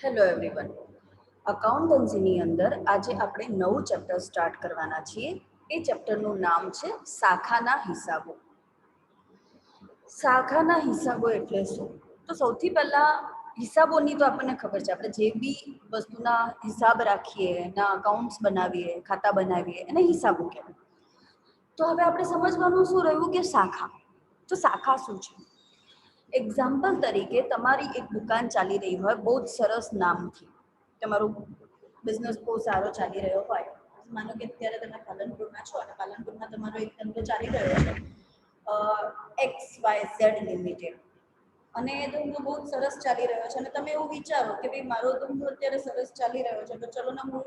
Hello everyone. અકાઉન્ટન્સીની અંદર આજે આપણે નવું ચેપ્ટર સ્ટાર્ટ કરવાના છીએ. એ ચેપ્ટરનું નામ છે શાખાના હિસાબો. શાખાના હિસાબો એટલે શું? તો સૌથી પહેલાં હિસાબોની તો આપણને ખબર છે. આપણે જે બી વસ્તુના હિસાબ રાખીએ, એના અકાઉન્ટ્સ બનાવીએ, ખાતા બનાવીએ, એને હિસાબો કહેવાય. તો હવે આપણે સમજવાનું શું રહ્યું કે શાખા. તો શાખા શું છે? એક્ઝામ્પલ તરીકે તમારી એક દુકાન ચાલી રહી હોય બહુ જ સરસ નામથી, તમારો બિઝનેસ બહુ સારો ચાલી રહ્યો હોય. માનો કે અત્યારે તમે પાલનપુરમાં છો અને પાલનપુરમાં તમારો એક ધંધો ચાલી રહ્યો છે XYZ લિમિટેડ, અને એ ધંધો બહુ જ સરસ ચાલી રહ્યો છે અને તમે એવું વિચારો કે ભાઈ મારો ધંધો અત્યારે સરસ ચાલી રહ્યો છે તો ચલો ને હું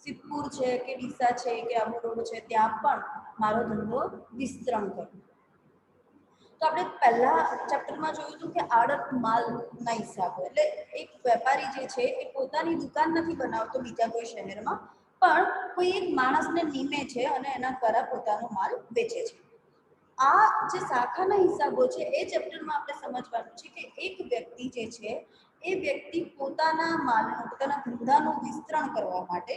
સિદ્ધપુર છે કે ડીસા છે કે આબુ રોડ છે ત્યાં પણ મારો ધંધો વિસ્તરણ કરું. તો આપણે પહેલા ચેપ્ટરમાં જોયું હતું કે આડત માલના હિસાબો, એટલે એક વેપારી જે છે એ પોતાની દુકાન નથી બનાવતો બીજા કોઈ શહેરમાં, પણ કોઈ એક માણસને નીમે છે અને એના દ્વારા પોતાનો માલ વેચે છે. આ જે શાખાના હિસાબો છે એ ચેપ્ટરમાં આપણે સમજવાનું છે કે એક વ્યક્તિ જે છે એ વ્યક્તિ પોતાના માલનું, પોતાના ધંધાનું વિસ્તરણ કરવા માટે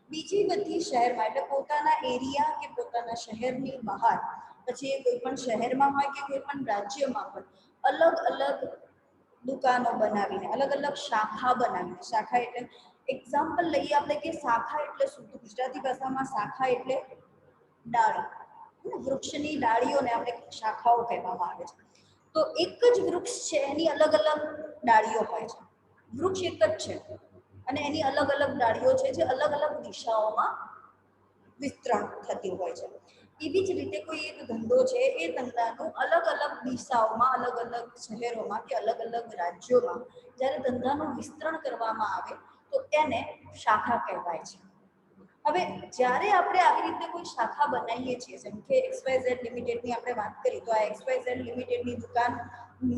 બીજી બધી શહેરમાં, એટલે પોતાના એરિયા કે પોતાના શહેરની બહાર, પછી એ કોઈ પણ શહેરમાં હોય કે કોઈ પણ રાજ્યમાં હોય, અલગ અલગ દુકાનો બનાવીને, અલગ અલગ શાખા બનાવીને. શાખા એટલે એક્ઝામ્પલ લઈએ આપણે કે શાખા એટલે શું? તો ગુજરાતી ભાષામાં શાખા એટલે ડાળી, વૃક્ષની ડાળીઓને આપણે શાખાઓ કહેવામાં આવે છે. તો એક જ વૃક્ષ છે, એની અલગ અલગ ડાળીઓ હોય છે. વૃક્ષ એક જ છે અને એની અલગ અલગ ડાળીઓ છે જે અલગ અલગ દિશાઓમાં વિસ્તરણ થતી હોય છે. એવી જ રીતે કોઈ એક ધંધો છે, એ ધંધાનું અલગ અલગ દિશાઓમાં, અલગ અલગ શહેરોમાં કે અલગ અલગ રાજ્યોમાં જ્યારે ધંધાનું વિસ્તરણ કરવામાં આવે તો એને શાખા કહેવાય છે. હવે જ્યારે આપણે આવી રીતે કોઈ શાખા બનાવીએ છીએ, જેમ કે XYZ લિમિટેડની આપણે વાત કરી, તો આ XYZ લિમિટેડની દુકાન,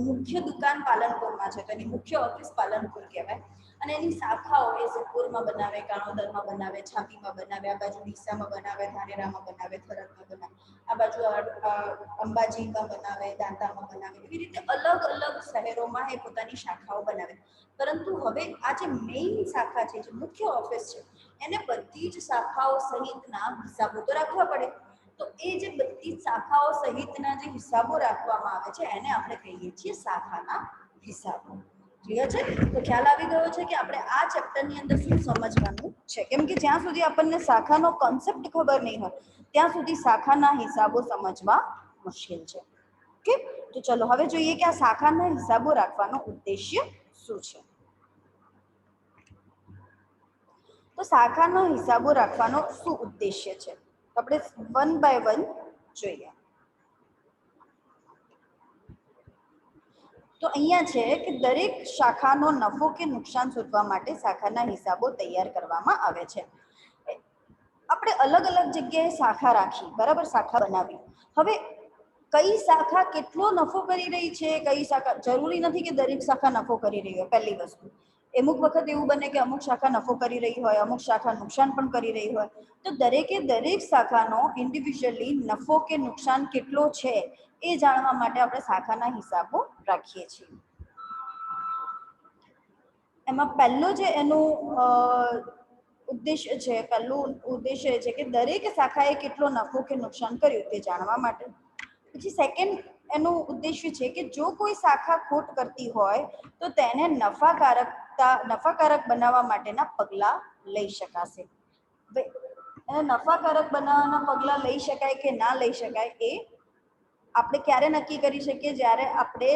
મુખ્ય દુકાન પાલનપુરમાં છે, તો એની મુખ્ય ઓફિસ પાલનપુર કહેવાય. અને એની શાખાઓ એ સિદ્ધપુરમાં બનાવે, કાણોદરમાં બનાવે, છાપીમાં બનાવે, આ બાજુ ડીસામાં બનાવે, ધાનેરામાં બનાવે, થરાદમાં બનાવે, આ બાજુ અંબાજીમાં બનાવે, દાંતામાં બનાવે. એવી રીતે અલગ અલગ શહેરોમાં એ પોતાની શાખાઓ બનાવે. પરંતુ હવે આ જે મેઇન શાખા છે, જે મુખ્ય ઓફિસ છે, એને બધી જ શાખાઓ સહિતના હિસાબો તો રાખવા પડે. તો એ જે બધી શાખાઓ સહિતના જે હિસાબો રાખવામાં આવે છે એને આપણે કહીએ છીએ શાખાના હિસાબો. ક્લિયર છે? તો ખ્યાલ આવી ગયો છે કે આપણે આ ચેપ્ટરની અંદર શું સમજવાનું છે, કેમ કે જ્યાં સુધી આપણને શાખાનો કોન્સેપ્ટ ખબર નહીં હોય ત્યાં સુધી શાખાના હિસાબો સમજવા મુશ્કેલ છે. ઓકે, તો ચલો હવે જોઈએ કે આ શાખાના હિસાબો રાખવાનો ઉદ્દેશ્ય શું છે. તો શાખાનો હિસાબો રાખવાનો શું ઉદ્દેશ્ય છે, આપણે વન બાય વન જોઈએ. તો અહીંયા છે કે દરેક શાખાનો નફો કે નુકસાન શોધવા માટે શાખાના હિસાબો તૈયાર કરવામાં આવે છે. આપણે અલગ અલગ જગ્યાએ શાખા રાખી, બરાબર, શાખા બનાવી. હવે કઈ શાખા કેટલો નફો કરી રહી છે, કઈ શાખા, જરૂરી નથી કે દરેક શાખા નફો કરી રહી હોય. પહેલી વસ્તુ, અમુક વખત એવું બને કે અમુક શાખા નફો કરી રહી હોય, અમુક શાખા નુકસાન પણ કરી રહી હોય. તો દરેકે દરેક શાખાનો ઇન્ડિવિજ્યુઅલી નફો કે નુકસાન કેટલો છે એ જાણવા માટે આપણે શાખાના હિસાબો રાખીએ છીએ. એમાં પહેલો જે એનું ઉદ્દેશ્ય છે, પહેલું ઉદ્દેશ્ય છે કે દરેક શાખાએ કેટલો નફો કે નુકસાન કર્યું તે જાણવા માટે. પછી સેકન્ડ એનું ઉદ્દેશ્ય છે કે જો કોઈ શાખા ખોટ કરતી હોય તો તેને નફાકારક બનાવવા માટેના પગલાં લઈ શકાશે. એને નફાકારક બનાવવાના પગલાં લઈ શકાય કે ના લઈ શકાય એ આપણે ક્યારે નક્કી કરી શકીએ? જ્યારે આપણે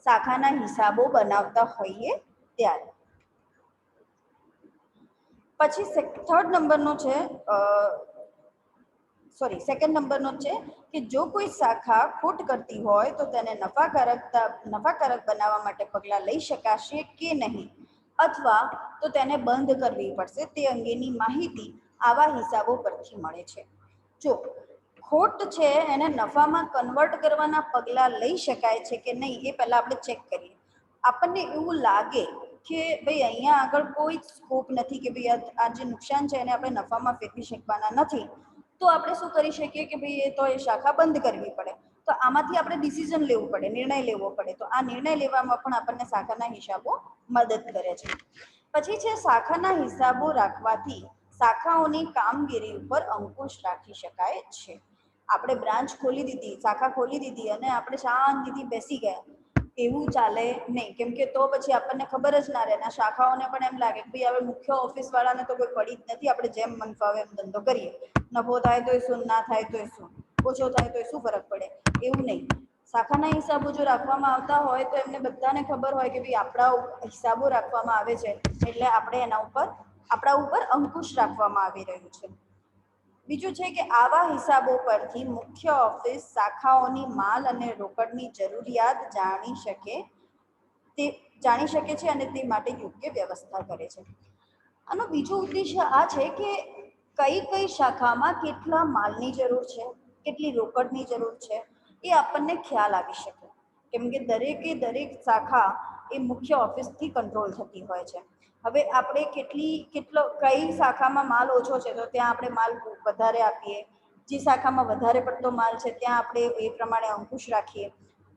શાખાના હિસાબો બનાવતા હોઈએ ત્યારે. પછી થર્ડ નંબરનો છે, સેકન્ડ નંબરનો છે કે જો કોઈ શાખા ખોટ કરતી હોય તો તેને નફાકારક બનાવવા માટે પગલાં લઈ શકાશે કે નહીં, અથવા તો તેને બંધ કરવી પડશે, તે અંગેની માહિતી આવા હિસાબો પરથી મળે છે. જો ખોટ છે એને નફામાં કન્વર્ટ કરવાના પગલાં લઈ શકાય છે કે નહીં એ પહેલાં આપણે ચેક કરીએ. આપણને એવું લાગે કે ભાઈ અહીંયા આગળ કોઈ સ્કોપ નથી કે ભાઈ આ જે નુકસાન છે એને આપણે નફામાં ફેરવી શકવાના નથી, તો આપણે શું કરી શકીએ કે ભાઈ એ તો એ શાખા બંધ કરવી પડે. તો આમાંથી આપણે ડિસિઝન લેવું પડે, નિર્ણય લેવો પડે. તો આ નિર્ણય લેવામાં પણ આપણને શાખાના હિસાબો મદદ કરે છે. પછી છે શાખાના હિસાબો રાખવાથી શાખાઓની કામગીરી ઉપર અંકુશ રાખી શકાય છે. આપણે બ્રાન્ચ ખોલી દીધી, શાખા ખોલી દીધી અને આપણે શાંતિથી બેસી ગયા એવું ચાલે નહીં, કેમ કે તો પછી આપણને ખબર જ ના રહે. ના શાખાઓને પણ એમ લાગે કે ભાઈ હવે મુખ્ય ઓફિસ વાળાને તો કોઈ પડી જ નથી, આપણે જેમ મન ફાવે એમ ધંધો કરીએ, નફો થાય તોય શું, ના થાય તોય શું, ઓછો થાય તોય શું ફરક પડે, એવું નહીં. શાખાના હિસાબો જો રાખવામાં આવતા હોય તો એમને બધાને ખબર હોય કે ભાઈ આપણા હિસાબો રાખવામાં આવે છે એટલે આપણે આપણા ઉપર અંકુશ રાખવામાં આવી રહ્યું છે. બીજું છે કે આવા હિસાબો પરથી મુખ્ય ઓફિસ શાખાઓની માલ અને રોકડની જરૂરિયાત જાણી શકે છે અને તે માટે યોગ્ય વ્યવસ્થા કરે છે. આનો બીજો ઉદ્દેશ્ય આ છે કે કઈ કઈ શાખામાં કેટલા માલની જરૂર છે, કેટલી રોકડની જરૂર છે, એ આપણને ખ્યાલ આવી શકે. કેમ કે દરેક શાખા એ મુખ્ય ઓફિસથી કંટ્રોલ થતી હોય છે. હવે આપણે કઈ શાખામાં માલ ઓછો છે તો ત્યાં આપણે માલ વધારે આપીએ, જે શાખામાં વધારે પડતો માલ છે ત્યાં આપણે એ પ્રમાણે અંકુશ રાખીએ.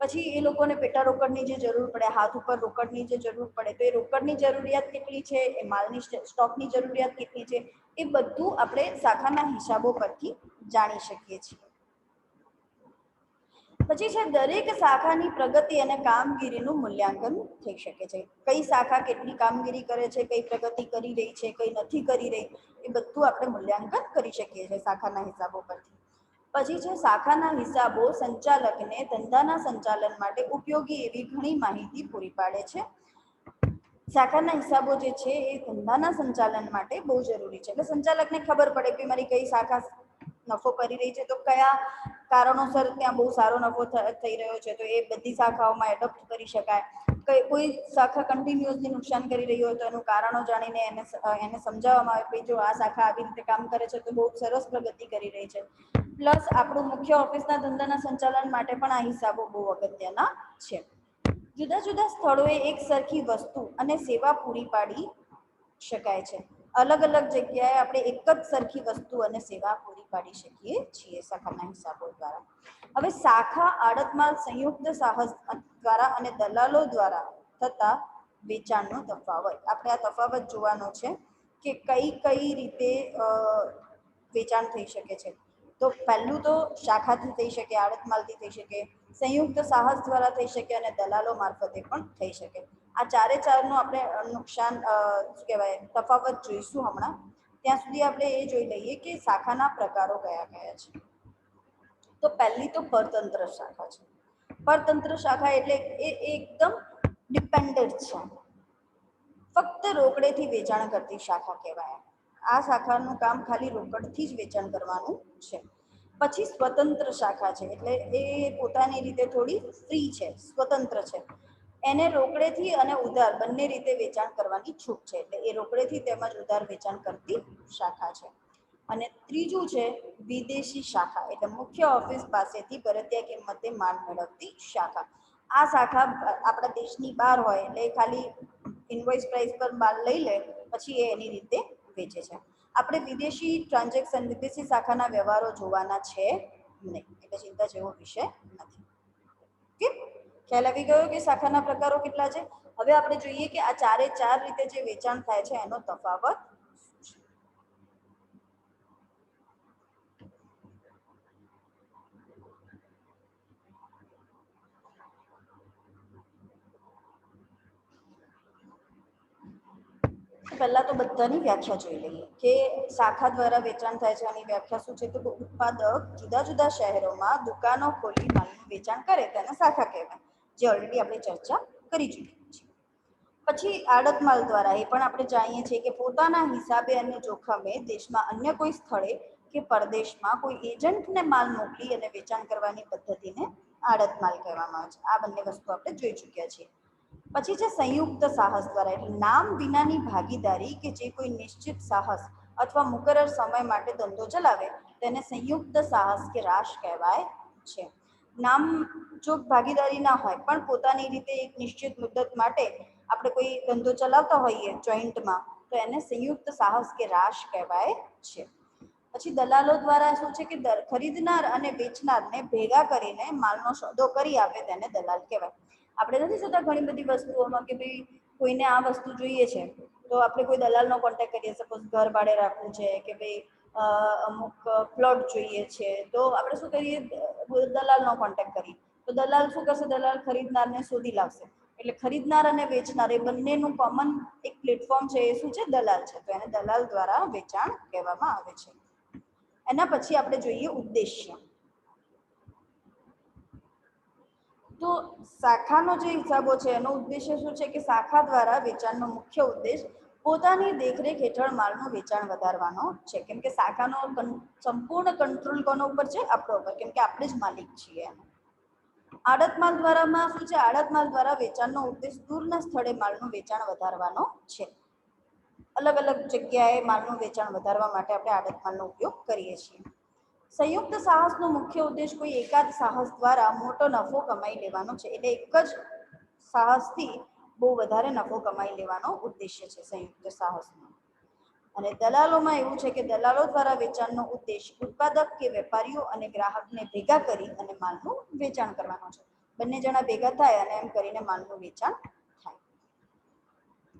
પછી એ લોકોને પેટા રોકડની જે જરૂર પડે, હાથ ઉપર રોકડની જે જરૂર પડે, તો એ રોકડની જરૂરિયાત કેટલી છે, એ માલની સ્ટોકની જરૂરિયાત કેટલી છે, એ બધું આપણે શાખાના હિસાબો પરથી જાણી શકીએ છીએ. પછી છે દરેક શાખાની પ્રગતિ અને કામગીરીનું મૂલ્યાંકન થઈ શકે છે. કઈ શાખા કેટલી કામગીરી કરે છે, કઈ પ્રગતિ કરી રહી છે, કઈ નથી કરી રહી, એ બધું આપણે મૂલ્યાંકન કરી શકીએ છીએ શાખાના હિસાબો પરથી. પછી છે શાખાના હિસાબો સંચાલકને ધંધાના સંચાલન માટે ઉપયોગી એવી ઘણી માહિતી પૂરી પાડે છે. શાખાના હિસાબો જે છે એ ધંધાના સંચાલન માટે બહુ જરૂરી છે. એટલે સંચાલકને ખબર પડે કે મારી કઈ શાખા નફો કરી રહી છે, તો કયા કારણોસર ત્યાં બહુ સારો નફો થઈ રહ્યો છે, તો એ બધી શાખાઓમાં એડોપ્ટ કરી શકાય. કોઈ શાખા કન્ટિન્યુઅસલી નુકસાન કરી રહી હોય તો એનું કારણો જાણીને એને સમજાવવામાં આવે કે જો આ શાખા આવી રીતે કામ કરે છે તો બહુ સરસ પ્રગતિ કરી રહી છે. પ્લસ આપણું મુખ્ય ઓફિસના ધંધાના સંચાલન માટે પણ આ હિસાબો બહુ અગત્યના છે. જુદા જુદા સ્થળોએ એક સરખી વસ્તુ અને સેવા પૂરી પાડી શકાય છે. અલગ અલગ જગ્યાએ આપણે એક જ સરખી વસ્તુ અને સેવા પૂરી પાડી શકીએ છીએ શાખાના હિસાબો દ્વારા. હવે શાખા આડતમાલ સંયુક્ત સાહસ દ્વારા અને દલાલો દ્વારા થતા વેચાણનો તફાવત. આપણે આ તફાવત જોવાનો છે કે કઈ રીતે વેચાણ થઈ શકે છે. તો પહેલું તો શાખાથી થઈ શકે, આડતમાલથી થઈ શકે, સંયુક્ત સાહસ દ્વારા થઈ શકે અને દલાલો મારફતે પણ થઈ શકે. આ ચારનું આપણે નુકસાન શું કહેવાય તફાવત જોઈશું હમણાં. ત્યાં સુધી આપણે એ જોઈ લઈએ કે શાખાના પ્રકારો કયા કયા છે. તો પહેલી તો પરતંત્ર શાખા છે. પરતંત્ર શાખા એટલે એ એકદમ ડિપેન્ડન્ટ છે, ફક્ત રોકડેથી વેચાણ કરતી શાખા કહેવાય. આ શાખાનું કામ ખાલી રોકડથી જ વેચાણ કરવાનું છે. પછી સ્વતંત્ર શાખા છે, એટલે એ પોતાની રીતે થોડી ફ્રી છે, સ્વતંત્ર છે. એને રોકડેથી અને ઉધાર બંને રીતે વેચાણ કરવાની છૂટ છે, એટલે એ રોકડેથી તેમજ ઉધાર વેચાણ કરતી શાખા છે. અને ત્રીજું છે વિદેશી શાખા, એટલે મુખ્ય ઓફિસ પાસેથી ભરતીય કિંમતે માલ મેળવતી શાખા. આ શાખા આપણા દેશની બહાર હોય એટલે ખાલી ઇનવોઇસ પ્રાઇસ પર માલ લઈ લે, પછી એ એની રીતે વેચે છે. આપણે વિદેશી ટ્રાન્ઝેક્શન, વિદેશી શાખાના વ્યવહારો જોવાના છે નહીં, એટલે ચિંતા જેવો વિષય નથી. ઓકે, ખ્યાલ આવી ગયો કે શાખાના પ્રકારો કેટલા છે. હવે આપણે જોઈએ કે આ ચારે ચાર રીતે જે વેચાણ થાય છે એનો તફાવત શું છે. પહેલા તો બધાની વ્યાખ્યા જોઈ લઈએ કે શાખા દ્વારા વેચાણ થાય છે. આની વ્યાખ્યા શું છે? તો ઉત્પાદક જુદા જુદા શહેરોમાં દુકાનો ખોલી માલનું વેચાણ કરે તેને શાખા કહેવાય, જે ઓલરેડી આપણે ચર્ચા કરી ચૂકી છીએ. પછી આડત માલ દ્વારા એ પણ આપણે જાણીએ છીએ કે પોતાના હિસાબે અને જોખમે દેશમાં અન્ય કોઈ સ્થળે કે પરદેશમાં કોઈ એજન્ટને માલ મોકલી અને વેચાણ કરવાની પદ્ધતિને આડત માલ કહેવામાં આવે છે. આ બંને વસ્તુ આપણે જોઈ ચૂક્યા છીએ. પછી છે સંયુક્ત સાહસ દ્વારા, એટલે નામ વિનાની ભાગીદારી કે જે કોઈ નિશ્ચિત સાહસ અથવા મુકરર સમય માટે ધંધો ચલાવે તેને સંયુક્ત સાહસ કે રાશ કહેવાય છે. નામ જો ભાગીદારી ના હોય પણ પોતાની રીતે એક નિશ્ચિત મુદ્દત માટે આપણે કોઈ ધંધો ચલાવતા હોઈએ જોઈન્ટમાં, તો એને સંયુક્ત સાહસ કે રાશ કહેવાય છે. પછી દલાલો દ્વારા શું છે કે ખરીદનાર અને વેચનારને ભેગા કરીને માલનો સોદો કરી આપે તેને દલાલ કહેવાય. આપણે નથી જોતા ઘણી બધી વસ્તુઓમાં કે ભાઈ કોઈને આ વસ્તુ જોઈએ છે તો આપણે કોઈ દલાલનો કોન્ટેક્ટ કરીએ, સપોઝ ઘર ભાડે રાખવું છે કે ભાઈ અમુક પ્લોટ જોઈએ છે, તો આપણે શું કરીએ, દલાલનો કોન્ટેક્ટ કરીએ. તો દલાલ શું કરશે, દલાલ ખરીદનારને શોધી લાવશે. એટલે ખરીદનાર અને વેચનાર એ બંનેનું કોમન એક પ્લેટફોર્મ છે, એ શું છે, દલાલ છે. તો એને દલાલ દ્વારા વેચાણ કહેવામાં આવે છે. એના પછી આપણે જોઈએ ઉદ્દેશ્ય. તો શાખાનો જે હિસાબો છે એનો ઉદ્દેશ્ય શું છે કે શાખા દ્વારા વેચાણનો મુખ્ય ઉદ્દેશ પોતાની દેખરેખ હેઠળ માલનું વેચાણ વધારવાનો છે. કેમ કે શાખાનો સંપૂર્ણ કંટ્રોલ કોનો ઉપર છે, આપણો ઉપર, કેમ કે આપણે જ માલિક છીએ. આડત માલ દ્વારામાં શું છે, આડત માલ દ્વારા વેચાણનો ઉદ્દેશ દૂરના સ્થળે માલનું વેચાણ વધારવાનો છે. અલગ અલગ જગ્યાએ માલનું વેચાણ વધારવા માટે આપણે આડત માલનો ઉપયોગ કરીએ છીએ. સંયુક્ત સાહસનો મુખ્ય ઉદ્દેશ કોઈ એકાદ સાહસ દ્વારા મોટો નફો કમાઈ લેવાનો છે. એટલે એક જ સાહસથી બહુ વધારે નફો કમાઈ લેવાનો ઉદ્દેશ્ય છે સંયુક્ત સાહસનો. અને દલાલોમાં એવું છે કે દલાલો દ્વારા વેચાણનો ઉદ્દેશ ઉત્પાદક કે વેપારીઓ અને ગ્રાહકને ભેગા કરી અને માલનું વેચાણ કરવાનો છે. બંને જણા ભેગા થાય અને એમ કરીને માલનું વેચાણ થાય.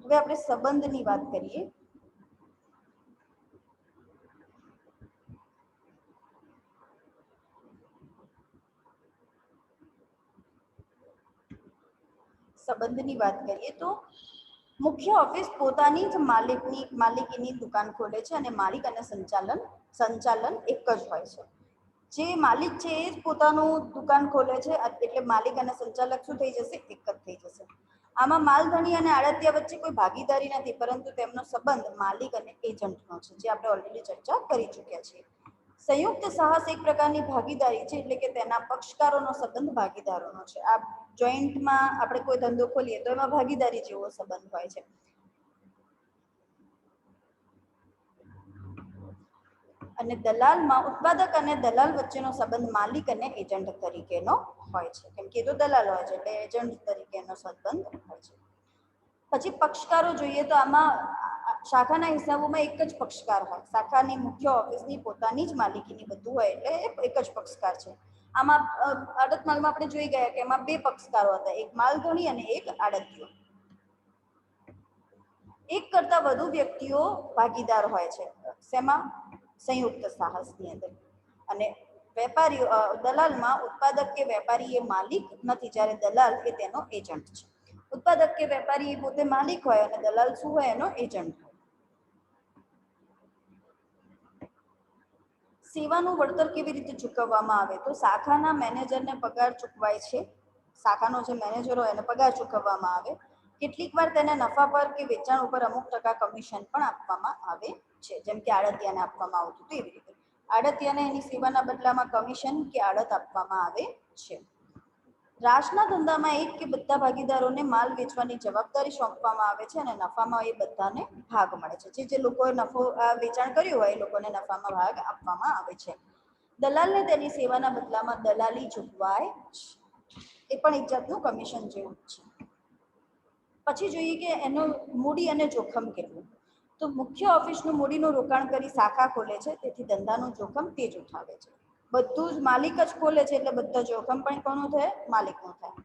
હવે આપણે સંબંધની વાત કરીએ. સંબંધની વાત કરીએ તો મુખ્ય ઓફિસ પોતાની જ માલિકીની દુકાન ખોલે છે અને માલિક અને સંચાલન એક જ હોય છે. જે માલિક છે એ જ પોતાનું દુકાન ખોલે છે, એટલે માલિક અને સંચાલક શું થઈ જશે, એક જ થઈ જશે. આમાં માલધણી અને આડતિયા વચ્ચે કોઈ ભાગીદારી નથી, પરંતુ તેમનો સંબંધ માલિક અને એજન્ટનો છે, જે આપણે ઓલરેડી ચર્ચા કરી ચૂક્યા છીએ. સંયુક્ત સાહસ એક પ્રકારની ભાગીદારી છે, એટલે કે તેના પક્ષકારોનો સંબંધ ભાગીદારોનો છે. આ જોઈન્ટમાં આપણે કોઈ ધંધો ખોલીએ તો એમાં ભાગીદારી જેવો સંબંધ હોય છે. અને દલાલમાં ઉત્પાદક અને દલાલ વચ્ચેનો સંબંધ માલિક અને એજન્ટ તરીકેનો હોય છે. કેમ કે એ તો દલાલ હોય છે એટલે એજન્ટ તરીકેનો સંબંધ હોય છે. પછી પક્ષકારો જોઈએ તો આમાં શાખાના હિસાબોમાં એક જ પક્ષકાર હોય. શાખાની મુખ્ય ઓફિસની પોતાની જ માલિકીની બધું હોય એટલે એક જ પક્ષકાર છે. આમાં આડત માલમાં આપણે જોઈ ગયા કે એમાં બે પક્ષકારો હતા, એક માલધણી અને એક આડતિયો. એક કરતા વધુ વ્યક્તિઓ ભાગીદાર હોય છે. શેમાં? સંયુક્ત સાહસની અંદર. અને વેપારીઓ દલાલમાં ઉત્પાદક કે વેપારી એ માલિક નથી, જ્યારે દલાલ એ તેનો એજન્ટ છે. ઉત્પાદક કે વેપારી એ પોતે માલિક હોય અને દલાલ શું હોય, એનો એજન્ટ હોય. સેવાનું વળતર કેવી રીતે ચૂકવવામાં આવે, તો શાખાના મેનેજરને પગાર ચૂકવાય છે. શાખાનો જે મેનેજર હોય એને પગાર ચૂકવવામાં આવે. કેટલીક વાર તેને નફા પર કે વેચાણ ઉપર અમુક ટકા કમિશન પણ આપવામાં આવે છે, જેમ કે આડતિયાને આપવામાં આવતું હતું એવી રીતે. આડતિયાને એની સેવાના બદલામાં કમિશન કે આડત આપવામાં આવે છે. રાશના ધંધામાં એક કે બધા ભાગીદારોને માલ વેચવાની જવાબદારી સોંપવામાં આવે છે અને નફામાં એ બધાને ભાગ મળે છે. જે લોકોએ નફો વેચાણ કર્યું હોય એ લોકોને નફામાં ભાગ આપવામાં આવે છે. દલાલને તેની સેવાના બદલામાં દલાલી ચૂકવાય છે. એ પણ એક જાતનું કમિશન જેવું જ છે. પછી જોઈએ કે એનું મૂડી અને જોખમ કેટલું. તો મુખ્ય ઓફિસનું મૂડીનું રોકાણ કરી શાખા ખોલે છે, તેથી ધંધાનું જોખમ તે જ ઉઠાવે છે. બધું જ માલિક જ ખોલે છે એટલે બધા જોખમ પણ કોનું થાય, માલિકનું થાય.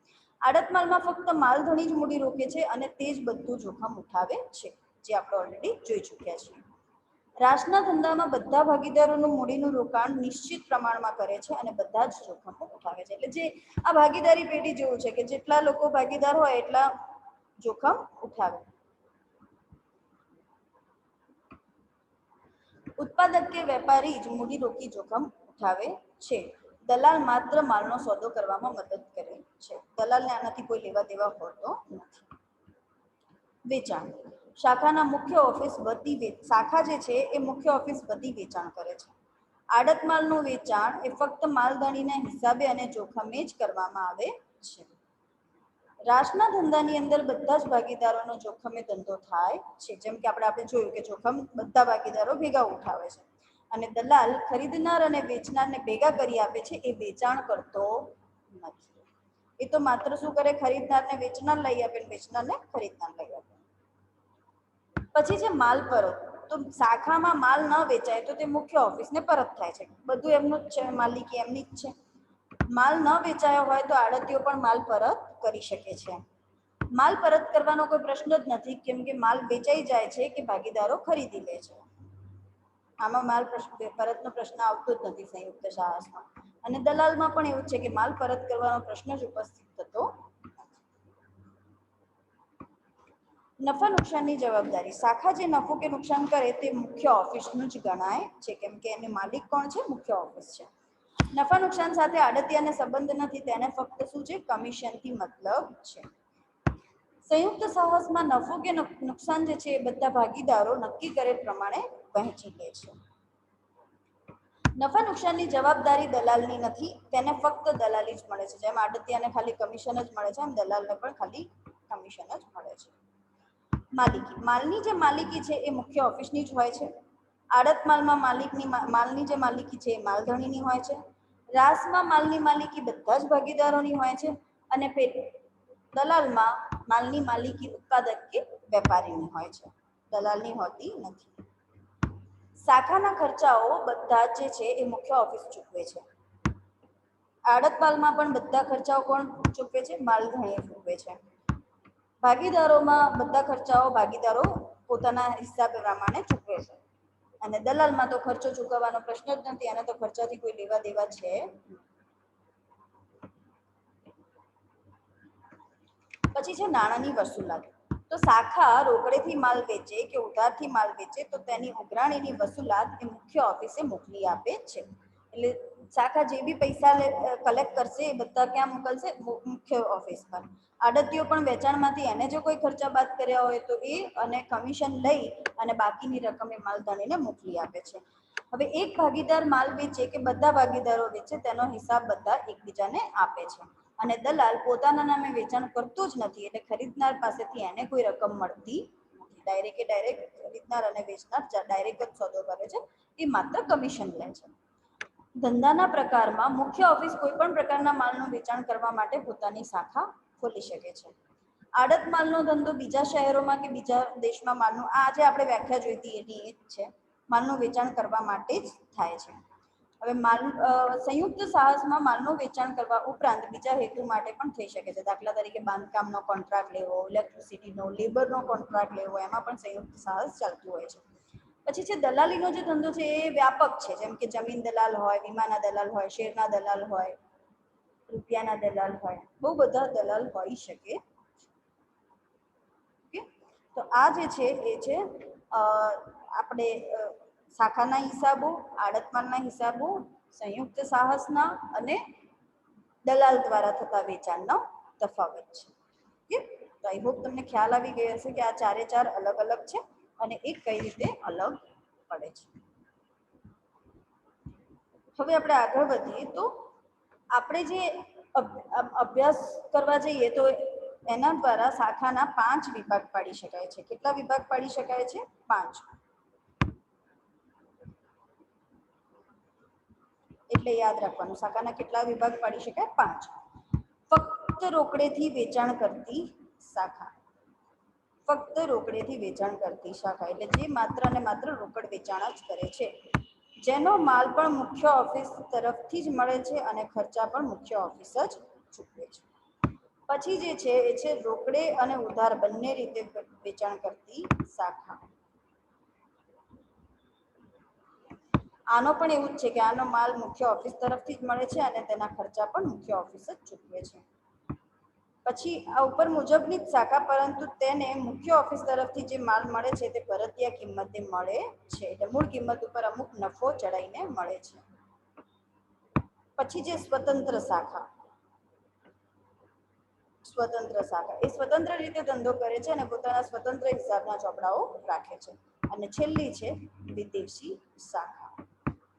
આડત માલમાં ફક્ત માલધણી જ મૂડી રોકે છે અને તે જ બધું જોખમ ઉઠાવે છે, જે આપણે ઓલરેડી જોઈ ચૂક્યા છીએ. રાશના ધંધામાં બધા ભાગીદારોનું મૂડીનું રોકાણ નિશ્ચિત પ્રમાણમાં કરે છે અને બધા જ જોખમો ઉઠાવે છે. એટલે જે આ ભાગીદારી પેઢી જેવું છે કે જેટલા લોકો ભાગીદાર હોય એટલા જોખમ ઉઠાવે. ઉત્પાદક કે વેપારી જ મૂડી રોકી જોખમ ઉઠાવે છે. દલાલ માત્ર માલનો સોદો કરવામાં મદદ કરે છે. દલાલને આનાથી કોઈ લેવા દેવા હોતો નથી. વેચાણ. શાખાના મુખ્ય ઓફિસ શાખા જે છે એ મુખ્ય ઓફિસ બધી વેચાણ કરે છે. આડત માલનું વેચાણ એ ફક્ત માલધણીના હિસાબે અને જોખમે જ કરવામાં આવે છે. રાશના ધંધાની અંદર બધા જ ભાગીદારોનો જોખમે ધંધો થાય છે. જેમ કે આપણે જોયું કે જોખમ બધા ભાગીદારો ભેગા ઉઠાવે છે. અને દલાલ ખરીદનાર અને વેચનારને ભેગા કરી આપે છે, એ વેચાણ કરતો નથી. એ તો માત્ર શું કરે, ખરીદનારને વેચનાર લઈ આપે, વેચનારને ખરીદનાર લઈ આપે. પછી છે માલ પરત. તો શાખામાં માલ ન વેચાય તો તે મુખ્ય ઓફિસને પરત થાય છે. બધું એમનું જ છે, માલિકી એમની જ છે. માલ ન વેચાયો હોય તો આડતીઓ પણ માલ પરત કરી શકે છે. માલ પરત કરવાનો કોઈ પ્રશ્ન જ નથી, કેમ કે માલ વેચાઈ જાય છે કે ભાગીદારો ખરીદી લે છે. આમાં માલ પરતનો પ્રશ્ન આવતો જ નથી સંયુક્ત સાહસમાં. અને દલાલમાં પણ એવું છે કે માલ પરત કરવાનો પ્રશ્ન જ ઉપસ્થિત થતો. નફા નુકસાનની જવાબદારી. શાખા જે નફો કે નુકસાન કરે તે મુખ્ય ઓફિસનું જ ગણાય છે, કેમ કે એની માલિક કોણ છે? મુખ્ય ઓફિસ છે. નફા નુકસાન સાથે આડતિયાને સંબંધ નથી, તેને ફક્ત શું છે? કમિશનથી મતલબ છે. સંયુક્ત સાહસમાં નફો કે નુકસાન જે છે એ બધા ભાગીદારો નક્કી કરેલ પ્રમાણે વહેંચી લે છે. નફા નુકસાનની જવાબદારી દલાલની નથી, તેને ફક્ત દલાલી જ મળે છે. જેમ આડતિયાને ખાલી કમિશન જ મળે છે, એમ દલાલને પણ ખાલી કમિશન જ મળે છે. માલિકી. માલની જે માલિકી છે એ મુખ્ય ઓફિસની જ હોય છે. આડત માલમાં માલની જે માલિકી છે એ માલધણીની હોય છે. રાસમાં માલની માલિકી બધા જ ભાગીદારોની હોય છે. અને દલાલમાં માલની માલિકી ઉત્પાદક કે વેપારીની હોય છે, દલાલની હોતી નથી. શાખાના ખર્ચાઓ બધા જે છે એ મુખ્ય ઓફિસ ચૂકવે છે. આડત માલમાં પણ બધા ખર્ચાઓ કોણ ચૂકવે છે? માલધણી ચૂકવે છે. ભાગીદારોમાં બધા ખર્ચાઓ ભાગીદારો પોતાના હિસાબ પ્રમાણે ચૂકવે છે. અને દલાલમાં તો ખર્ચો ચૂકવવાનો પ્રશ્ન જ નથી, અને તો ખર્ચાથી કોઈ લેવા દેવા છે. પછી છે નાણાંની વસૂલાત. તો શાખા રોકડેથી માલ વેચે કે ઉધારથી માલ વેચે તો તેની ઉઘરાણીની વસૂલાત એ મુખ્ય ઓફિસે મોકલી આપે છે. એટલે શાખા જે બી પૈસા કલેક્ટ કરશે એ બધા ક્યાં મોકલશે? મુખ્ય ઓફિસ પર. આડતીઓ પણ વેચાણમાંથી એને જો કોઈ ખર્ચા બાદ કર્યા હોય તો એ અને કમિશન લઈ અને બાકીની રકમ એ માલધણીને મોકલી આપે છે. હવે એક ભાગીદાર માલ વેચે કે બધા ભાગીદારો વેચે તેનો હિસાબ બધા એકબીજાને આપે છે. અને દલાલ પોતાના નામે વેચાણ કરતો જ નથી, એટલે ખરીદનાર પાસેથી એને કોઈ રકમ મળતી નથી. ડાયરેક્ટ ખરીદનાર અને વેચનાર ડાયરેક્ટ જ સોદો કરે છે, એ માત્ર કમિશન લે છે. ધંધાના પ્રકારમાં મુખ્ય ઓફિસ કોઈ પણ પ્રકારના માલનું વેચાણ કરવા માટે પોતાની શાખા ખોલી શકે છે. આડત માલનો ધંધો બીજા શહેરોમાં કે બીજા દેશમાં માલનું, આજે આપણે વ્યાખ્યા જોઈતી એની એ જ છે, માલનું વેચાણ કરવા માટે જ થાય છે. હવે સંયુક્ત સાહસમાં માલનું વેચાણ કરવા ઉપરાંત બીજા હેતુ માટે પણ થઈ શકે છે. દાખલા તરીકે બાંધકામનો કોન્ટ્રાક્ટ લેવો, ઇલેક્ટ્રિસિટીનો, લેબરનો કોન્ટ્રાક્ટ લેવો, એમાં પણ સંયુક્ત સાહસ ચાલતું હોય છે. પછી છે દલાલીનો જે ધંધો છે એ વ્યાપક છે, જેમ કે જમીન દલાલ હોય, વીમાના દલાલ હોય, શેરના દલાલ હોય, રૂપિયાના દલાલ હોય, બહુ બધા દલાલ હોઈ શકે. તો આ જે છે એ છે આપણે શાખાના હિસાબો, આડત માલના હિસાબો, સંયુક્ત સાહસના અને દલાલ દ્વારા થતા વેચાણનો તફાવત છે. તો આઈ હોપ તમને ખ્યાલ આવી ગયો હશે કે આ ચારે ચાર અલગ અલગ છે અને એક કઈ રીતે અલગ પડે છે. હવે આપણે આગળ વધીએ તો આપણે જે અભ્યાસ કરવા જઈએ તો એના દ્વારા શાખાના 5 વિભાગ પાડી શકાય છે. કેટલા વિભાગ પાડી શકાય છે? 5. એટલે યાદ રાખવાનું, શાખાના કેટલા વિભાગ પાડી શકાય? 5. ફક્ત રોકડેથી વેચાણ કરતી શાખા. ફક્ત રોકડેથી વેચાણ કરતી શાખા એટલે જે માત્ર ને માત્ર રોકડ વેચાણ જ કરે છે, જેનો માલ પણ મુખ્ય ઓફિસ તરફથી જ મળે છે અને ખર્ચા પણ મુખ્ય ઓફિસ જ ચૂકવે છે. પછી જે છે એ છે રોકડે અને ઉધાર બંને રીતે વેચાણ કરતી શાખા. આનો પણ એવું જ છે કે આનો માલ મુખ્ય ઓફિસ તરફથી જ મળે છે અને તેના ખર્ચા પણ મુખ્ય ઓફિસ જ ચૂકવે છે. પછી આ ઉપર મુજબની જ શાખા, પરંતુ તેને મુખ્ય ઓફિસ તરફથી જે માલ મળે છે તે પરતિયા કિંમતે મળે છે, એટલે મૂળ કિંમત ઉપર અમુક નફો ચડાઈને મળે છે. પછી જે સ્વતંત્ર શાખા. એ સ્વતંત્ર રીતે ધંધો કરે છે અને પોતાના સ્વતંત્ર હિસાબના ચોપડાઓ રાખે છે. અને છેલ્લી છે વિદેશી શાખા.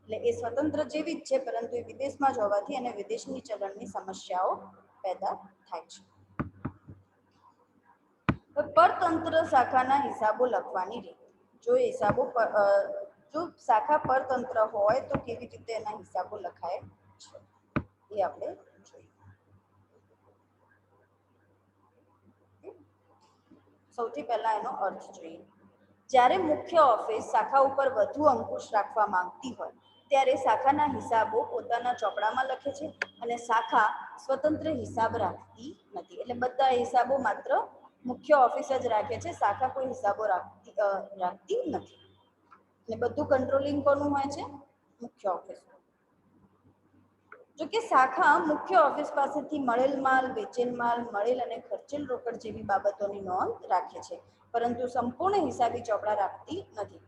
એટલે એ સ્વતંત્ર જેવી જ છે, પરંતુ એ વિદેશમાં જ હોવાથી અને વિદેશની ચલણની સમસ્યાઓ પેદા થાય છે. પરતંત્ર શાખાના હિસાબો લખવાની રીત. જો શાખા પરતંત્ર હોય તો કેવી રીતે એના હિસાબો લખાય છે એ આપણે જોઈએ. સૌથી પહેલા એનો અર્થ જોઈએ. જ્યારે મુખ્ય ઓફિસ શાખા ઉપર વધુ અંકુશ રાખવા માંગતી હોય ત્યારે શાખાના હિસાબો પોતાના ચોપડામાં લખે છે અને શાખા સ્વતંત્ર હિસાબ રાખતી નથી. એટલે બધા હિસાબો માત્ર મુખ્ય ઓફિસ જ રાખે છે, શાખા કોઈ હિસાબો રાખતી નથી. એટલે બધું કંટ્રોલિંગ કોનું હોય છે? મુખ્ય ઓફિસ. જો કે શાખા મુખ્ય ઓફિસ પાસેથી મળેલ માલ, વેચેલ માલ, મળેલ અને ખર્ચેલ રોકડ જેવી બાબતોની નોંધ રાખે છે, પરંતુ સંપૂર્ણ હિસાબી ચોપડા રાખતી નથી.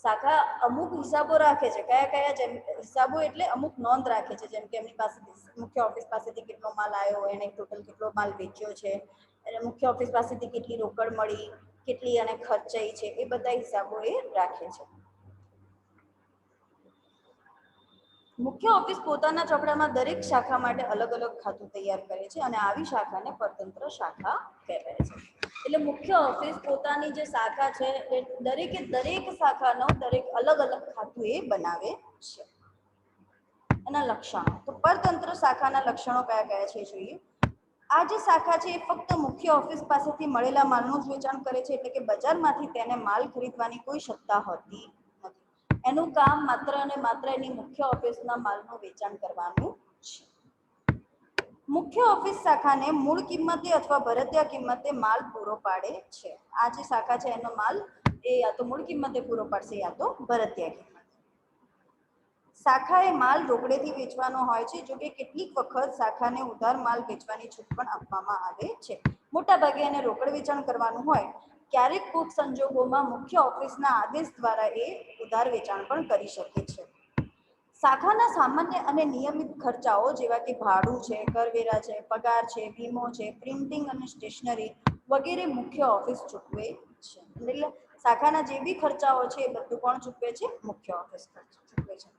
શાખા અમુક હિસાબો રાખે છે. કયા કયા? જેમ હિસાબો એટલે અમુક નોંધ રાખે છે, જેમ કે એમની પાસે મુખ્ય ઓફિસ પાસેથી કેટલો માલ આવ્યો, એને ટોટલ કેટલો માલ વેચ્યો છે, અને મુખ્ય ઓફિસ પાસેથી કેટલી રોકડ મળી, કેટલી અને ખર્ચાઈ છે, એ બધા હિસાબો એ રાખે છે. મુખ્ય ઓફિસ પોતાના ચોપડામાં દરેક શાખા માટે અલગ અલગ ખાતું તૈયાર કરે છે, અને આવી શાખાને પરતંત્ર શાખા કહેવાય છે. એટલે મુખ્ય ઓફિસ પોતાની જે શાખા છે એ દરેકે દરેક શાખાનો દરેક અલગ અલગ ખાતું એ બનાવે છે. એના લક્ષણો, તો પરતંત્ર શાખાના લક્ષણો કયા કયા છે જોઈએ. આ જે શાખા છે એ ફક્ત મુખ્ય ઓફિસ પાસેથી મળેલા માલનું જ વેચાણ કરે છે, એટલે કે બજારમાંથી તેને માલ ખરીદવાની કોઈ સત્તા હોતી નથી. એનું કામ માત્ર અને માત્ર એની મુખ્ય ઓફિસના માલનું વેચાણ કરવાનું છે. મુખ્ય ઓફિસ શાખાને મૂળ કિંમતે અથવા ભરતીયા કિંમતે માલ પૂરો પાડે છે. આ જે શાખા છે એનો માલ એ યા તો મૂળ કિંમતે પૂરો પાડશે, યા તો ભરતીયા કિંમતે. શાખાએ માલ રોકડેથી વેચવાનો હોય છે, જો કે કેટલીક વખત શાખાને ઉધાર માલ વેચવાની છૂટ પણ આપવામાં આવે છે. મોટા ભાગે એને રોકડ વેચાણ કરવાનું હોય, ક્યારેક કોઈક સંજોગોમાં મુખ્ય ઓફિસના આદેશ દ્વારા એ ઉધાર વેચાણ પણ કરી શકે છે. શાખાના સામાન્ય અને નિયમિત ખર્ચાઓ જેવા કે ભાડું છે, કરવેરા છે, પગાર છે, વીમો છે, પ્રિન્ટિંગ અને સ્ટેશનરી વગેરે મુખ્ય ઓફિસ ચૂકવે છે. એટલે શાખાના જે બી ખર્ચાઓ છે એ બધું કોણ ચૂકવે છે? મુખ્ય ઓફિસ ચૂકવે છે.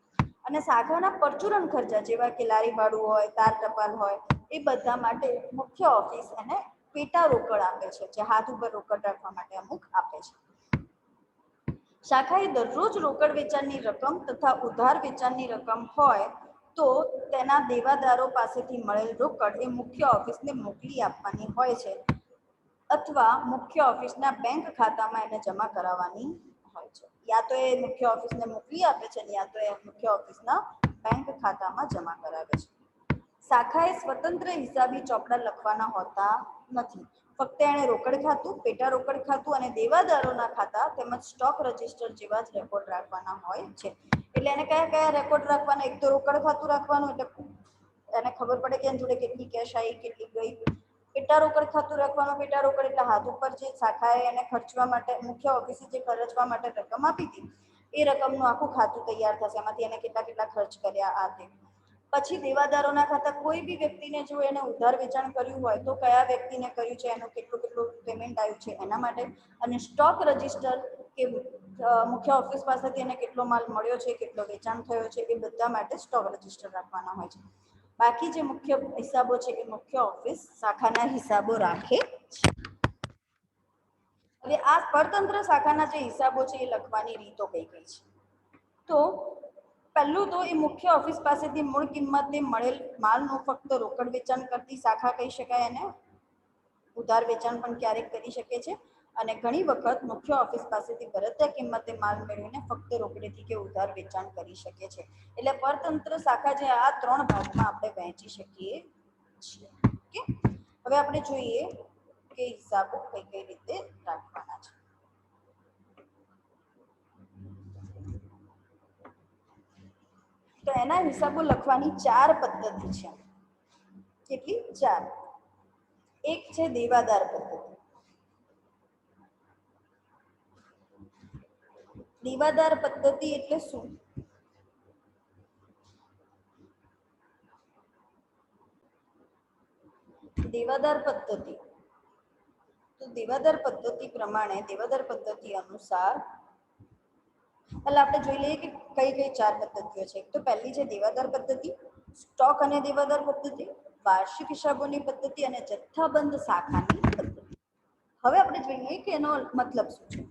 અને શાખાના પરચુરણ ખર્ચા જેવા કે લારી ભાડું હોય, તાર ટપાલ હોય, એ બધા માટે મુખ્ય ઓફિસ એને પેટા રોકડ આપે છે, જે હાથ ઉપર રોકડ રાખવા માટે અમુક આપે છે. શાખાએ દરરોજ રોકડ વેચાણની રકમ તથા ઉધાર વેચાણની રકમ હોય તો તેના દેવાદારો પાસેથી મળેલ રોકડ એ મુખ્ય ઓફિસને મોકલી આપવાની હોય છે, અથવા મુખ્ય ઓફિસના બેંક ખાતામાં એને જમા કરાવવાની હોય છે. યા તો એ મુખ્ય ઓફિસને મોકલી આપે છે, યા તો એ મુખ્ય ઓફિસના બેંક ખાતામાં જમા કરાવે છે. શાખાએ સ્વતંત્ર હિસાબી ચોપડા લખવાના હોતા નથી. ફક્ત એણે રોકડ ખાતું, પેટા રોકડ ખાતું અને દેવાદારોના ખાતા તેમજ સ્ટોક રજિસ્ટર જેવા જ રેકોર્ડ રાખવાના હોય છે. એટલે એને કયા કયા રેકોર્ડ રાખવાના? એક તો રોકડ ખાતું રાખવાનું, એટલે એને ખબર પડે કે એની જોડે કેટલી કેશ આવી, કેટલી ગઈ. પેટા રોકડ ખાતું રાખવાનું. પેટા રોકડ એટલે હાથ ઉપર જે શાખાએ એને ખર્ચવા માટે, મુખ્ય ઓફિસે જે ખર્ચવા માટે રકમ આપી હતી એ રકમનું આખું ખાતું તૈયાર થશે, એમાંથી એને કેટલા કેટલા ખર્ચ કર્યા આ તે. પછી દેવાદારોના ખાતા, કોઈ બી વ્યક્તિને જો એને ઉધાર વેચાણ કર્યું હોય તો કયા વ્યક્તિને કર્યું છે, એનું કેટલું કેટલું પેમેન્ટ આવ્યું છે એના માટે. અને સ્ટોક રજિસ્ટર કે મુખ્ય ઓફિસ પાસેથી એને કેટલો માલ મળ્યો છે, કેટલો વેચાણ થયો છે, એ બધા માટે સ્ટોક રજિસ્ટર રાખવાના હોય છે. બાકી જે મુખ્ય હિસાબો છે એ મુખ્ય ઓફિસ શાખાના હિસાબો રાખે છે. હવે આ પરતંત્ર શાખાના જે હિસાબો છે એ લખવાની રીતો કઈ કઈ છે? તો પહેલું તો એ મુખ્ય ઓફિસ પાસેથી મૂળ કિંમતે મળેલ માલનું ફક્ત રોકડ વેચાણ કરતી શાખા કહી શકાય એને. ઉધાર વેચાણ પણ ક્યારેક કરી શકે છે. અને ઘણી વખત મુખ્ય ઓફિસ પાસેથી ભરતીયા કિંમતે માલ મેળવીને ફક્ત રોકડેથી કે ઉધાર વેચાણ કરી શકે છે. એટલે પરતંત્ર શાખા જે આ ત્રણ ભાગમાં આપણે વહેંચી શકીએ છીએ. ઓકે, હવે આપણે જોઈએ કે હિસાબો કઈ કઈ રીતે રાખવાના છે. તો એના હિસાબો લખવાની 4 પદ્ધતિ છે. કેટલી? 4. એક છે દેવાદાર પદ્ધતિ. દેવાદાર પદ્ધતિ એટલે શું? દેવાદાર પદ્ધતિ, તો દેવાદાર પદ્ધતિ પ્રમાણે, દેવાદાર પદ્ધતિ અનુસાર પહેલા આપણે જોઈ લઈએ કે કઈ કઈ 4 પદ્ધતિઓ છે. તો પહેલી છે દેવાદાર પદ્ધતિ, સ્ટોક અને દેવાદાર પદ્ધતિ, વાર્ષિક હિસાબોની પદ્ધતિ અને જથ્થાબંધ શાખાની પદ્ધતિ. હવે આપણે જોઈએ કે એનો મતલબ શું છે.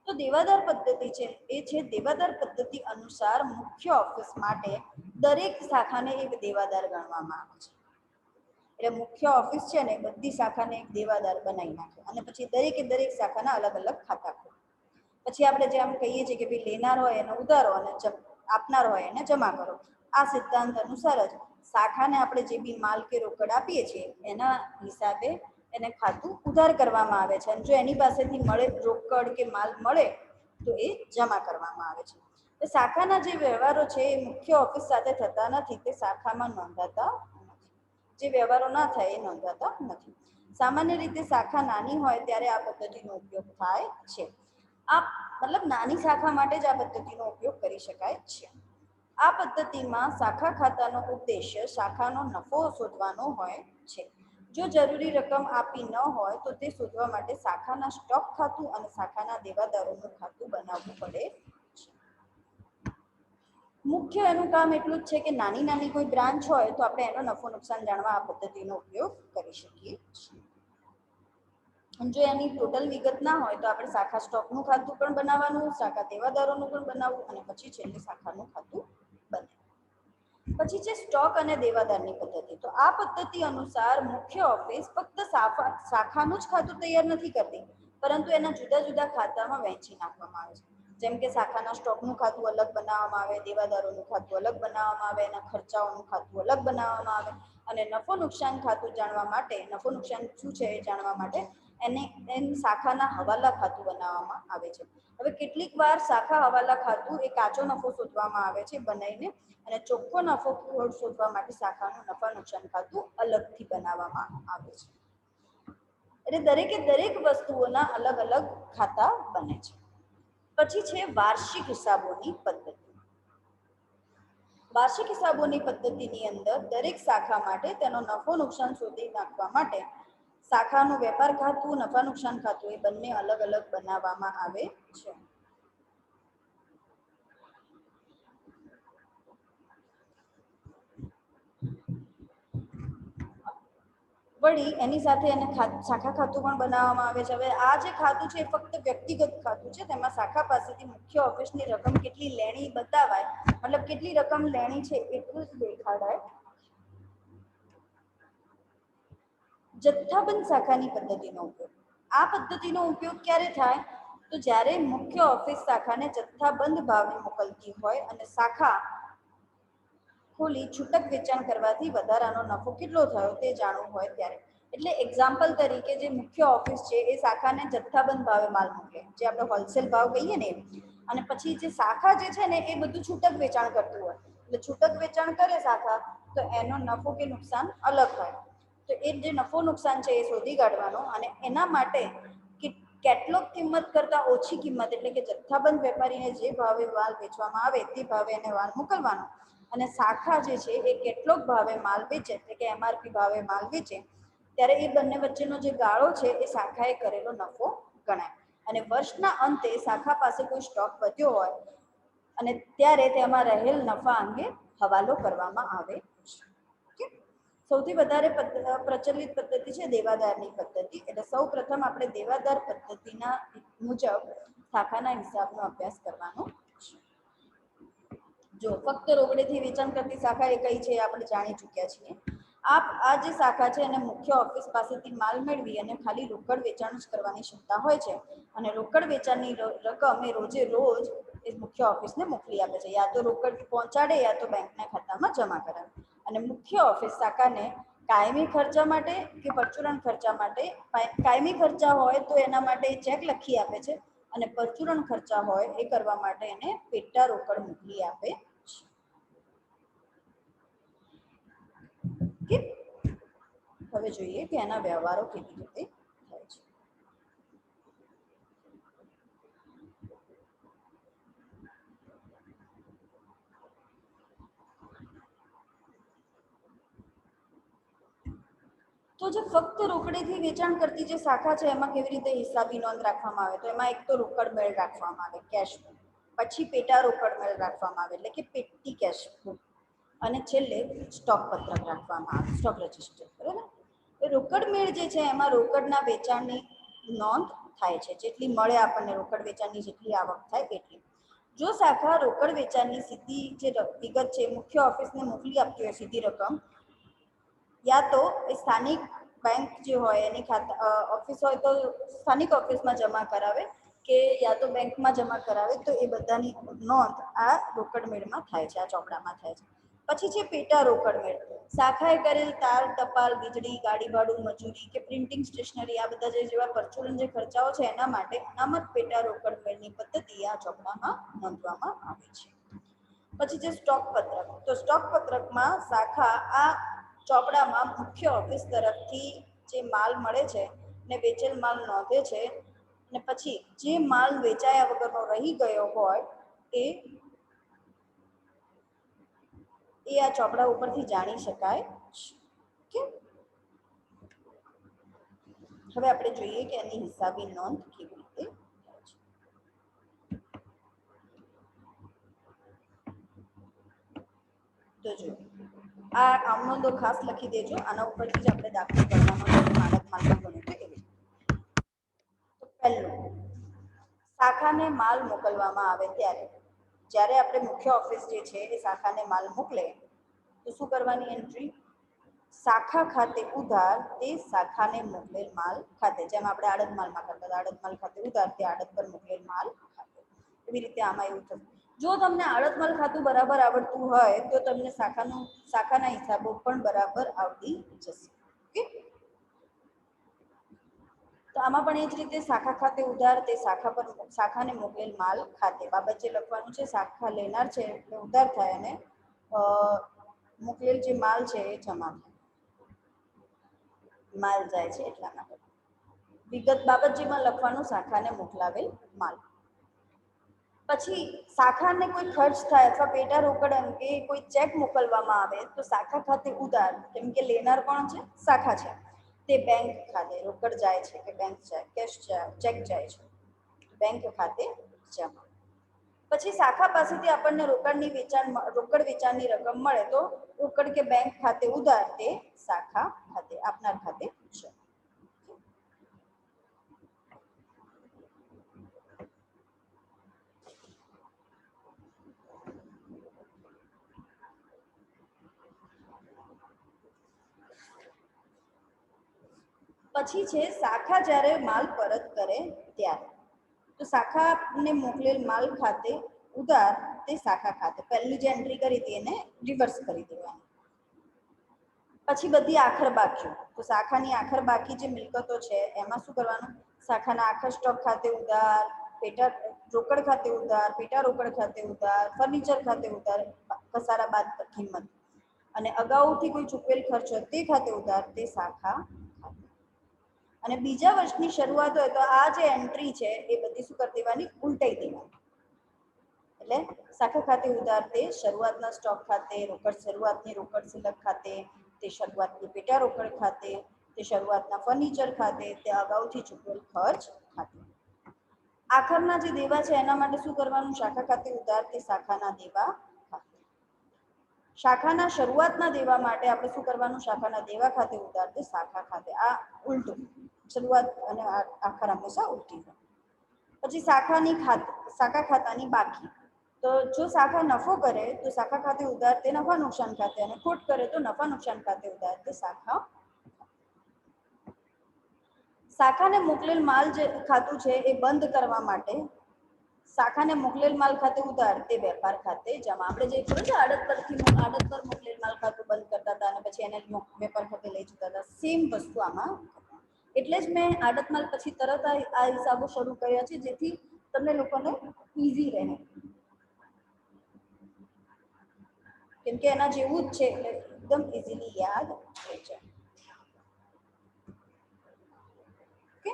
તો દેવાદાર પદ્ધતિ છે એ છે દેવાદાર પદ્ધતિ અનુસાર મુખ્ય ઓફિસ માટે દરેક શાખાને એક દેવાદાર ગણવામાં આવે છે. એટલે મુખ્ય ઓફિસ છે ને બધી શાખાને એક દેવાદાર બનાવી નાખે, અને પછી દરેકે દરેક શાખાના અલગ અલગ ખાતા ખોલે. પછી આપણે જેમ કહીએ છીએ કે ભાઈ લેનાર હોય એને ઉધારો અને આપનાર હોય એને જમા કરો. આ સિદ્ધાંત અનુસાર જ શાખાને આપણે જે બી માલ કે રોકડ આપીએ છીએ એના હિસાબે એને ખાતું ઉધાર કરવામાં આવે છે, અને જો એની પાસેથી મળે રોકડ કે માલ મળે તો એ જમા કરવામાં આવે છે. તો શાખાના જે વ્યવહારો છે એ મુખ્ય ઓફિસ સાથે થતા નથી, તે શાખામાં નોંધાતા નથી. જે વ્યવહારો ના થાય એ નોંધાતા નથી. સામાન્ય રીતે શાખા નાની હોય ત્યારે આ પદ્ધતિનો ઉપયોગ થાય છે. આ મતલબ નાની શાખા માટે જ આ પદ્ધતિનો ઉપયોગ કરી શકાય છે. આ પદ્ધતિમાં શાખા ખાતાનો ઉદ્દેશ્ય શાખાનો નફો શોધવાનો હોય છે. જો જરૂરી રકમ આપી ન હોય તો તે શોધવા માટે શાખાના સ્ટોક ખાતું અને શાખાના દેવાદારોનું ખાતું બનાવવું પડે છે. મુખ્ય એનું કામ એટલું જ છે કે નાની નાની કોઈ બ્રાન્ચ હોય તો આપણે એનો નફો નુકસાન જાણવા આ પદ્ધતિનો ઉપયોગ કરી શકીએ છીએ. જો એની ટોટલ વિગત ના હોય તો આપણે શાખા સ્ટોકનું ખાતું પણ બનાવવાનું, શાખા દેવાદારોનું પણ બનાવવું, અને પછી છેલ્લે શાખાનું ખાતું બને. પછી છે સ્ટોક અને દેવાદારની પદ્ધતિ. તો આ પદ્ધતિ અનુસાર મુખ્ય ઓફિસ ફક્ત શાખાનું જ ખાતું તૈયાર નથી કરતી, પરંતુ એના જુદા જુદા ખાતામાં વહેંચી નાખવામાં આવે છે. જેમ કે શાખાના સ્ટોકનું ખાતું અલગ બનાવવામાં આવે, દેવાદારોનું ખાતું અલગ બનાવવામાં આવે, એના ખર્ચાઓનું ખાતું અલગ બનાવવામાં આવે, અને નફો નુકસાન ખાતું જાણવા માટે, નફો નુકસાન શું છે એ જાણવા માટે એની શાખાના હવાલા ખાતું બનાવવામાં આવે છે. હવે કેટલીક વાર શાખા હવાલા ખાતું એ કાચો નફો શોધવામાં આવે છે બનાવીને, અને ચોખ્ખો નફો શોધવા માટે શાખાનું નફા નુકસાન ખાતું અલગથી બનાવવામાં આવે છે. એટલે દરેકે દરેક વસ્તુઓના અલગ અલગ ખાતા બને છે. પછી છે વાર્ષિક હિસાબોની પદ્ધતિ. વાર્ષિક હિસાબોની પદ્ધતિની અંદર દરેક શાખા માટે તેનો નફો નુકસાન શોધી નાખવા માટે શાખાનું વેપાર ખાતું, નફા નુકસાન ખાતું એ બંને અલગ અલગ બનાવવામાં આવે છે. વળી એની સાથે એને શાખા ખાતું પણ બનાવવામાં આવે છે. હવે આ જે ખાતું છે એ ફક્ત વ્યક્તિગત ખાતું છે. તેમાં શાખા પાસેથી મુખ્ય ઓફિસની રકમ કેટલી લેણી બતાવાય, મતલબ કેટલી રકમ લેણી છે એટલું જ દેખાડાય. જથ્થાબંધ શાખાની પદ્ધતિનો ઉપયોગ. આ પદ્ધતિનો ઉપયોગ ક્યારે થાય તો જ્યારે મુખ્ય ઓફિસ શાખાને જથ્થાબંધ ભાવે મોકલતી હોય અને શાખા ખોલી છૂટક વેચાણ કરવાથી વધારાનો નફો કેટલો થયો તે જાણવું હોય ત્યારે. એટલે એક્ઝામ્પલ તરીકે જે મુખ્ય ઓફિસ છે એ શાખાને જથ્થાબંધ ભાવે માલ મૂકે, જે આપણે હોલસેલ ભાવ કહીએ ને, અને પછી જે શાખા જે છે ને એ બધું છૂટક વેચાણ કરતું હોય. એટલે છૂટક વેચાણ કરે શાખા તો એનો નફો કે નુકસાન અલગ હોય. તો એ જે નફો નુકસાન છે એ શોધી કાઢવાનો, અને એના માટે કેટલોક કિંમત કરતાં ઓછી કિંમત, એટલે કે જથ્થાબંધ વેપારીને જે ભાવે માલ વેચવામાં આવે તે ભાવે એને માલ મોકલવાનો, અને શાખા જે છે એ કેટલોક ભાવે માલ વેચે, એટલે કે MRP ભાવે માલ વેચે, ત્યારે એ બંને વચ્ચેનો જે ગાળો છે એ શાખાએ કરેલો નફો ગણાય. અને વર્ષના અંતે શાખા પાસે કોઈ સ્ટોક વધ્યો હોય અને ત્યારે તેમાં રહેલ નફા અંગે હવાલો કરવામાં આવે છે. સૌથી વધારે પ્રચલિત પદ્ધતિ છે દેવાદારની પદ્ધતિ. એટલે સૌ પ્રથમ આપણે દેવાદાર પદ્ધતિના મુજબ શાખાના હિસાબનો અભ્યાસ કરવાનો છે. જો ફક્ત રોકડેથી વેચાણ કરતી શાખા એ કઈ છે આપણે જાણી ચૂક્યા છીએ. આ જે શાખા છે એને મુખ્ય ઓફિસ પાસેથી માલ મેળવી અને ખાલી રોકડ વેચાણ જ કરવાની ક્ષમતા હોય છે, અને રોકડ વેચાણની રકમ એ રોજે રોજ એ મુખ્ય ઓફિસને મોકલી આપે છે. યા તો રોકડ પહોંચાડે યા તો બેંકના ખાતામાં જમા કરાવે. અને મુખ્ય ઓફિસ શાખાને કાયમી ખર્ચા માટે કે પરચુરણ ખર્ચા માટે, કાયમી ખર્ચા હોય તો એના માટે ચેક લખી આપે છે, અને પરચુરણ ખર્ચા હોય એ કરવા માટે એને પેટા રોકડ મોકલી આપે છે. હવે જોઈએ કે એના વ્યવહારો કેવી રીતે થાય છે. તો જે ફક્ત રોકડેથી વેચાણ કરતી જે શાખા છે એમાં કેવી રીતે હિસાબી નોંધ રાખવામાં આવે, તો એમાં એક તો રોકડ મેળ રાખવામાં આવે, કેશ બુક, પછી પેટા રોકડ મેળ રાખવામાં આવે, એટલે કે પેટી કેશ બુક, અને છેલ્લે સ્ટોક પત્રક રાખવામાં આવે, સ્ટોક રજિસ્ટર. બરાબર. રોકડ મેળ જે છે એમાં રોકડના વેચાણની નોંધ થાય છે. જેટલી મળે આપણને રોકડ વેચાણની જેટલી આવક થાય એટલી. જો શાખા રોકડ વેચાણની સીધી જે વિગત છે મુખ્ય ઓફિસને મોકલી આપતી હોય સીધી રકમ, યા તો એ સ્થાનિક બેંક જે હોય એની ઓફિસ હોય તો સ્થાનિક ઓફિસમાં જમા કરાવે, કે યા તો બેંકમાં જમા કરાવે, તો એ બધાની નોંધ આ રોકડ મેળમાં થાય છે, આ ચોપડામાં થાય છે. પછી છે પેટા રોકડ મેળ. શાખાએ કરેલ તાર, ટપાલ, વીજળી, ગાડી ભાડું, મજૂરી કે પ્રિન્ટિંગ સ્ટેશનરી આ બધા જેવા પરચુરણ જે ખર્ચાઓ છે એના માટે અનામત પેટા રોકડ મેળની પદ્ધતિ આ ચોપડામાં નોંધવામાં આવે છે. પછી છે સ્ટોક પત્રક. તો સ્ટોક પત્રકમાં શાખા આ ચોપડામાં મુખ્ય ઓફિસ તરફથી જે માલ મળે છે ને વેચેલ માલ નોંધે છે ને પછી જે માલ વેચાયા વગરનો રહી ગયો હોય એ આ ચોપડા ઉપરથી જાણી શકાય છે. હવે આપણે જોઈએ કે એની હિસાબી નોંધ કેવી રીતે થાય છે. તો જો આ આમ નોંધો ખાસ લખી દેજો, આના ઉપરથી જ આપણે દાખલો કરવાનો છે. માનક માલમાં ગણ્યું છે એવી. તો પહેલું, શાખાને માલ મોકલવામાં આવે ત્યારે જ્યારે આપણે મુખ્ય ઓફિસ જે છે એ શાખાને માલ મોકલે તો શું કરવાની એન્ટ્રી? શાખા ખાતે ઉધાર તે શાખાને મોકલેલ માલ ખાતે, જેમ આપણે આડત માલમાં કરતા હતા, આડત માલ ખાતે ઉધાર તે આડત પર મોકલેલ માલ ખાતે. એવી રીતે આમાં એવું થશે. જો તમને આડત માલ ખાતું બરાબર આવડતું હોય તો તમને શાખાના હિસાબો પણ બરાબર આવડી જશે. ઓકે, તો આમાં પણ એ જ રીતે શાખા ખાતે ઉધાર તે શાખાને મોકલેલ માલ ખાતે. બાબત જે લખવાનું છે, શાખા લેનાર છે એટલે ઉધાર થાય અને મોકલેલ જે માલ છે એ જમા થાય, માલ જાય છે એટલા માટે. વિગત બાબત જેમાં લખવાનું શાખાને મોકલાવેલ માલ. પછી શાખાને કોઈ ખર્ચ થાય અથવા પેટા રોકડ અંગે કોઈ ચેક મોકલવામાં આવે તો શાખા ખાતે ઉધાર, કેમ કે લેનાર કોણ છે? શાખા છે. તે બેંક ખાતે રોકડ જાય છે કે બેંક જાય, કેશ જાય, ચેક જાય છે, બેંક ખાતે જમા. પછી શાખા પાસેથી આપણને રોકડ વેચાણની રકમ મળે તો રોકડ કે બેંક ખાતે ઉધાર તે શાખા ખાતે આપનાર ખાતે જમા. પછી છે શાખા જ્યારે માલ પરત કરે ત્યારે. તો શાખાને મોકલેલ માલ ખાતે ઉધાર તે શાખા ખાતે. પહેલી જે એન્ટ્રી કરી હતી એને રિવર્સ કરી દેવાની. પછી બધી આખર બાકીઓ. તો શાખાની આખર બાકી જે મિલકતો છે એમાં શું કરવાનું? શાખાના આખર સ્ટોક ખાતે ઉધાર, પેટા રોકડ ખાતે ઉધાર, પેટા રોકડ ખાતે ઉધાર, ફર્નિચર ખાતે ઉધાર, કસારા બાદ કિંમત, અને અગાઉથી કોઈ ચૂકવેલ ખર્ચ હોય તે ખાતે ઉધાર તે શાખા ખાતે. અને બીજા વર્ષની શરૂઆત હોય તો આ જે એન્ટ્રી છે એ બધી શું કરી દેવાની? ઉલટાઈ દેવાની. એટલે શાખા ખાતે ઉધાર તે શરૂઆતના સ્ટોક ખાતે, રોકડ શરૂઆતની રોકડ સિલક ખાતે, તે શરૂઆતની પેટા રોકડ ખાતે, તે શરૂઆતના ફર્નિચર ખાતે, તે અગાઉથી ચૂકવેલ ખર્ચ ખાતે. આખરના જે દેવા છે એના માટે શું કરવાનું? શાખા ખાતે ઉધાર તે શાખાના દેવા ખાતે. શાખાના શરૂઆતના દેવા માટે આપણે શું કરવાનું? શાખાના દેવા ખાતે ઉધાર તે શાખા ખાતે. આ ઉલટું, શરૂઆત અને આખર હંમેશા ઉલટી હોય. પછી શાખા ખાતાની બાકી. તો જો શાખા નફો કરે તો શાખા ખાતે ઉધાર તે નફા નુકસાન ખાતે, અને ખોટ કરે તો નફા નુકસાન ખાતે ઉધાર તે શાખા. શાખાને મોકલેલ માલ જે ખાતું છે એ બંધ કરવા માટે શાખાને મોકલેલ માલ ખાતે ઉધાર તે વેપાર ખાતે જમા. આપણે જે ખબર છે આડત પર મોકલેલ માલ ખાતું બંધ કરતા હતા અને પછી એને વેપાર ખાતે લઈ જતા હતા, સેમ વસ્તુ આમાં. એટલે જ મેં આડત માલ પછી તરત આ હિસાબો શરૂ કર્યા છે જેથી તમને લોકોને ઈઝી રહે, કેમ કે એના જેવું જ છે એટલે એકદમ ઇઝીલી યાદ થઈ જાય. ઓકે,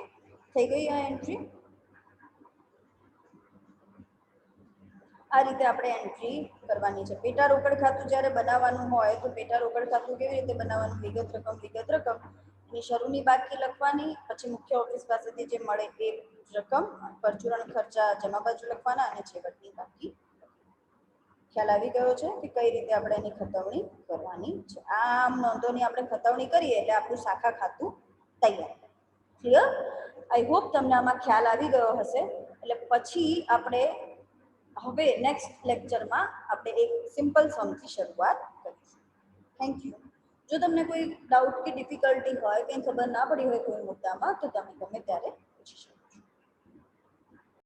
થઈ ગઈ આ એન્ટ્રી. આ રીતે આપણે એન્ટ્રી કરવાની છે. પેટા રોકડ ખાતું જ્યારે બનાવવાનું હોય તો પેટા રોકડ ખાતું કેવી રીતે બનાવવાનું? વિગત રકમ એની શરૂની બાકી લખવાની, પછી મુખ્ય ઓફિસ પાસેથી જે મળે એ રકમ, પરચુરણ ખર્ચા જમા બાજુ લખવાના અને છેવટની બાકી. ખ્યાલ આવી ગયો છે કે કઈ રીતે આપણે એની ખતવણી કરવાની છે? આમ નોંધોની આપણે ખતવણી કરીએ એટલે આપણું શાખા ખાતું તૈયાર. ક્લિયર? આઈ હોપ તમને આમાં ખ્યાલ આવી ગયો હશે. એટલે પછી આપણે હવે નેક્સ્ટ લેક્ચરમાં આપણે એક સિમ્પલ સમથી શરૂઆત કરીશું. Thank you. જો તમને કોઈ ડાઉટ કે ડિફિકલ્ટી હોય, કંઈ ખબર ના પડી હોય કોઈ મુદ્દામાં તો તમે ગમે ત્યારે પૂછી શકો.